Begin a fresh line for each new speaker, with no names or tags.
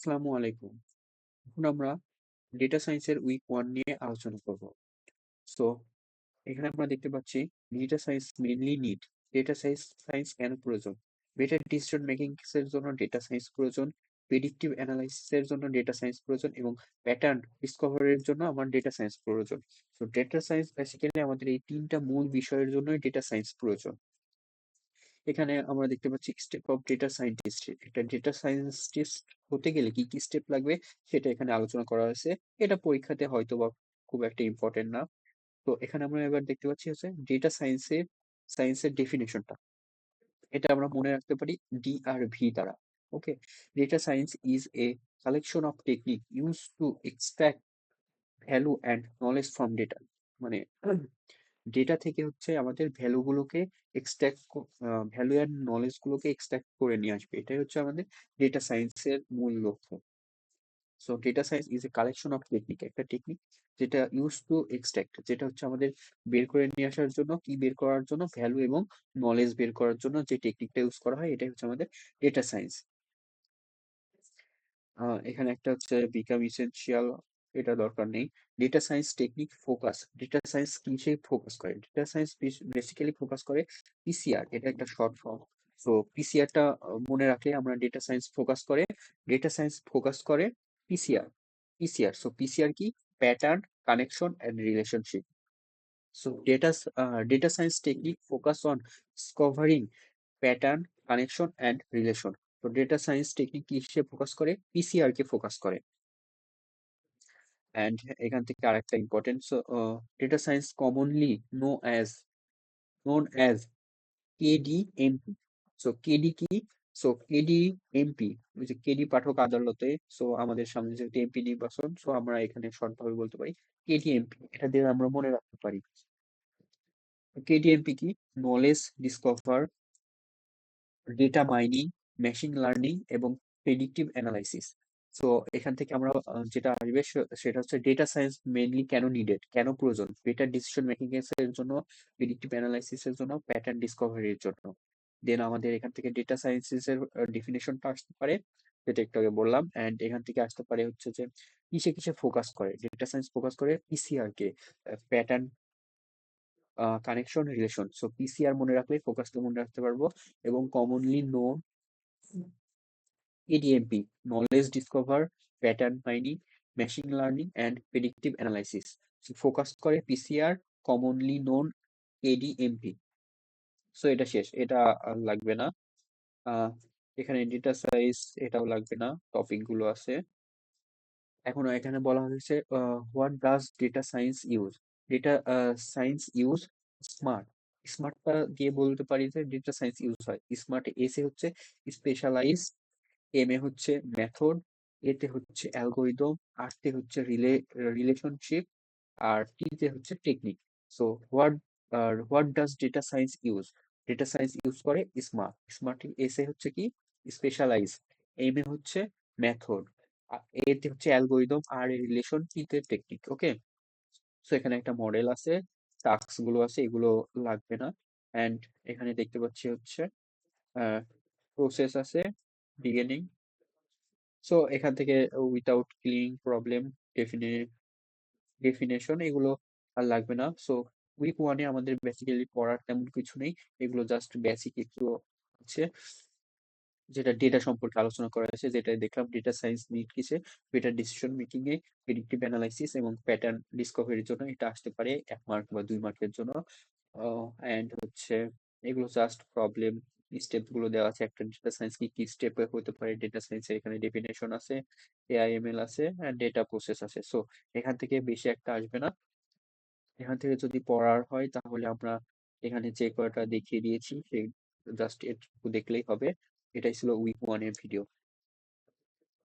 আসসালামু আলাইকুম। এখন আমরা ডেটা সায়েন্সের উইক 1 নিয়ে আলোচনা করব। সো এখানে আমরা দেখতে পাচ্ছি data science mainly need. Data science science কেন প্রয়োজন? বেটার ডিসিশন মেকিং এর জন্য ডেটা সায়েন্স প্রয়োজন, প্রেডিক্টিভ অ্যানালাইসিস এর জন্য ডেটা সায়েন্স প্রয়োজন এবং প্যাটার্ন ডিসকভারির জন্য আমার ডেটা সায়েন্স প্রয়োজন। সো ডেটা সায়েন্স বেসিক্যালি আমাদের এই তিনটা মূল বিষয়ের জন্যই ডেটা সায়েন্স প্রয়োজন। এখানে আমরা দেখতে পাচ্ছি স্টেপ অফ ডেটা সায়েন্টিস্ট। একটা ডেটা সায়েন্টিস্ট হতে গেলে কি কি স্টেপ লাগবে সেটা এখানে আলোচনা করা হয়েছে। এটা পরীক্ষাতে হয়তো বা খুব একটা ইম্পর্টেন্ট না। তো এখানে আমরা এবার দেখতে পাচ্ছি হচ্ছে ডেটা সায়েন্সের ডেফিনেশনটা। এটা আমরা মনে রাখতে পারি DRV দ্বারা। Okay, data science is a collection of technique use to extract value and knowledge from data. মানে ডেটা থেকে হচ্ছে আমাদের ভ্যালু অ্যান্ড নলেজ গুলোকে এক্সট্রাক্ট করে নিয়ে আসবে। এটাই হচ্ছে আমাদের ডেটা সায়েন্সের মূল লক্ষ্য। So data science is a collection of technique, একটা টেকনিক যেটা ইউজ টু এক্সট্রাক্ট, যেটা হচ্ছে আমাদের বের করে নিয়ে আসার জন্য, কি বের করার জন্য, ভ্যালু এবং নলেজ বের করার জন্য যে টেকনিকটা ইউজ করা হয় এটাই হচ্ছে আমাদের ডেটা সায়েন্স। এখানে একটা হচ্ছে বিকাম ইসেনশিয়াল, এটা দরকার নেই। Data science technique focus. Data science কিসে ফোকাস করে? ডেটা সায়েন্স বেসিক্যালি ফোকাস করে পিসিআর, এটা একটা শর্ট ফর্ম। সো পিসিআরটা মনে রাখলে আমরা ডেটা সায়েন্স ফোকাস করে পিসিআর। সো পিসিআর কি? Pattern, connection and relationship. So data science technique focus on discovering pattern, connection and relation. তো ডেটা সায়েন্স টেকনিক কিসে ফোকাস করে? পিসিআর কে ফোকাস করে। অ্যান্ড এখান থেকে আরেকটা important, data science commonly no as known as KDMP. So KD কি? So KDMP, ওই যে কেডি পাঠক আদালতে। সো আমাদের সামনে যেহেতু এমপি নির্বাচন, সো আমরা এখানে শর্ট ভাবে বলতে পারি কেডিএমপি। এটা দিয়ে আমরা মনে রাখতে পারি। কেডিএমপি কি? Knowledge discover, data mining, machine learning এবং প্রেডিক্টিভ অ্যানালাইসিস। সো এখান থেকে আমরা যেটা আসবে সেটা হচ্ছে ডেটা সায়েন্স মেইনলি কেন নিডেড, কেন প্রয়োজন? বেটার ডিসিশন মেকিং এর জন্য, প্রেডিক্টিভ অ্যানালাইসিস এর জন্য, প্যাটার্ন ডিসকভারির জন্য। দেন আমাদের এখান থেকে ডেটা সায়েন্সেস এর ডেফিনেশনটা আসতে পারে, যেটা একটু আগে বললাম। এন্ড এখান থেকে আসতে পারে হচ্ছে যে কিসে কিসে ফোকাস করে? ডেটা সায়েন্স ফোকাস করে পিসিআর কে, pattern, connection, relation. So PCR মনে রাখলে ফোকাসটা মনে রাখতে পারবো। এবং commonly known ADMP, knowledge discover, pattern mining, machine learning and predictive analysis. So focus করে PCR, commonly known ADMP. So এটা শেষ, এটা আর লাগবে না। আহ, এখানে ডেটা সাইজ এটাও লাগবে না, টপিক গুলো আছে। এখন এখানে বলা হয়েছে what does data science use? Data science use smart. স্মার্টটা দিয়ে বলতে পারি যে ডেটা সায়েন্স ইউজ হয় স্মার্ট। এসে হচ্ছে স্পেশালাইজ, এম এ হচ্ছে মেথড, এতে হচ্ছে অ্যালগোরিদম, আর তে হচ্ছে রিলেশনশিপ, আর টি তে হচ্ছে technique. So what does data science use? Data science use করে স্মার্ট। স্মার্ট এস এ হচ্ছে কি? স্পেশালাইজ, এম এ হচ্ছে মেথড, এতে হচ্ছে অ্যালগোরিদম, আর এ রিলেশন, টি তে টেকনিক। ওকে, সো এখানে একটা মডেল আছে, টাস্ক গুলো আছে, এগুলো লাগবে না। এন্ড এখানে দেখতে পাচ্ছি হচ্ছে প্রসেস আছে, বিগিনিং। সো এখান থেকে উইথাউট ক্লিনিং প্রবলেম, ডেফিনেশন, এগুলো আর লাগবে না। সো উইক 1-এ আমাদের বেসিক্যালি পড়ার তেমন কিছু নেই। এগুলো জাস্ট বেসিক একটু আছে, যেটা ডেটা সম্পর্কে আলোচনা করা হয়েছে, যেটা দেখলাম ডেটা সায়েন্স নিড কিসে? বেটার ডিসিশন মেকিং এ, প্রেডিক্টিভ অ্যানালাইসিস এবং প্যাটার্ন ডিসকভারির জন্য। এটা আসতে পারে 1 মার্ক বা 2 মার্কের জন্য। এন্ড হচ্ছে এগুলো জাস্ট প্রবলেম, স্টেপ গুলো দেওয়া আছে। একটা ডেটা সায়েন্স কি কি স্টেপে হতে পারে, ডেটা সায়েন্সের এখানে ডেফিনেশন আছে, AIML আছে, এন্ড ডেটা প্রসেস আছে। সো এখান থেকে বেশি একটা আসবে না। এখান থেকে যদি পড়ার হয় তাহলে আমরা এখানে যে কয়টা দেখিয়ে দিয়েছি সেই জাস্ট একটু দেখলেই হবে। এটাই ছিল উইক 1-এর ভিডিও।